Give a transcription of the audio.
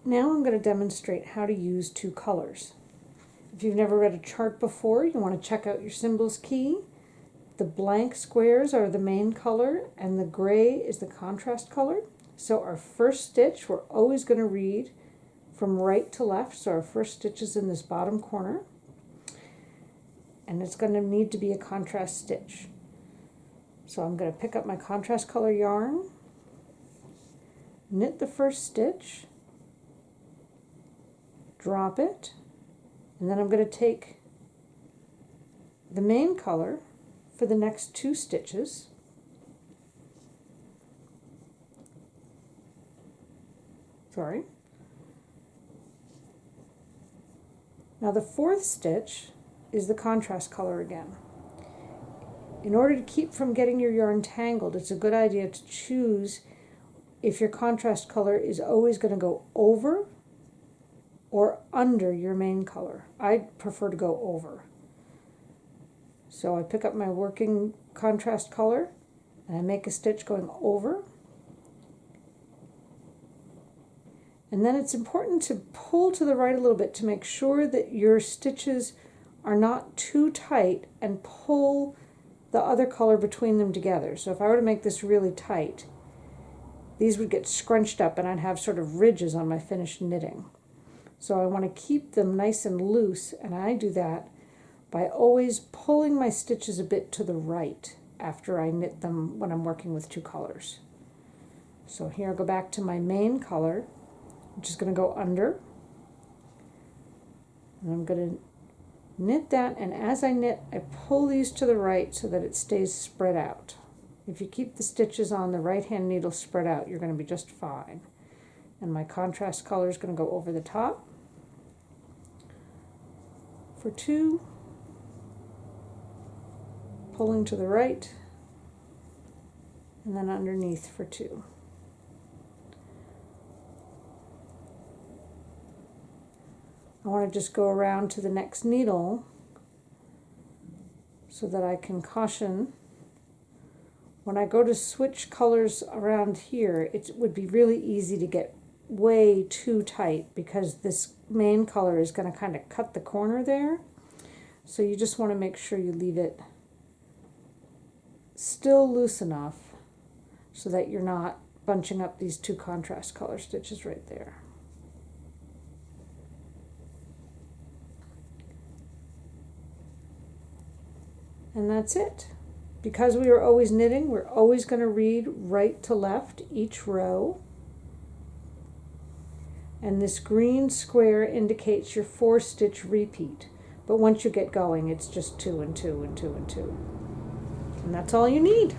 Now I'm going to demonstrate how to use two colors. If you've never read a chart before, you want to check out your symbols key. The blank squares are the main color and the gray is the contrast color. So our first stitch, we're always going to read from right to left. So our first stitch is in this bottom corner. And it's going to need to be a contrast stitch. So I'm going to pick up my contrast color yarn, knit the first stitch, drop it, and then I'm going to take the main color for the next two stitches, Now the fourth stitch is the contrast color again. In order to keep from getting your yarn tangled, it's a good idea to choose if your contrast color is always going to go over or under your main color. I prefer to go over. So I pick up my working contrast color and I make a stitch going over. And then it's important to pull to the right a little bit to make sure that your stitches are not too tight, and pull the other color between them together. So if I were to make this really tight, these would get scrunched up and I'd have sort of ridges on my finished knitting. So I want to keep them nice and loose, and I do that by always pulling my stitches a bit to the right after I knit them when I'm working with two colors. So here I go back to my main color, which is going to go under, and I'm going to knit that, and as I knit I pull these to the right so that it stays spread out. If you keep the stitches on the right hand needle spread out, you're going to be just fine. And my contrast color is going to go over the top for two, pulling to the right, and then underneath for two. I want to just go around to the next needle so that I can caution when I go to switch colors around here. It would be really easy to get way too tight because this main color is going to kind of cut the corner there. So you just want to make sure you leave it still loose enough so that you're not bunching up these two contrast color stitches right there. And that's it. Because we are always knitting, we're always going to read right to left each row. And this green square indicates your 4-stitch repeat. But once you get going, it's just 2 and 2 and 2 and 2. And that's all you need.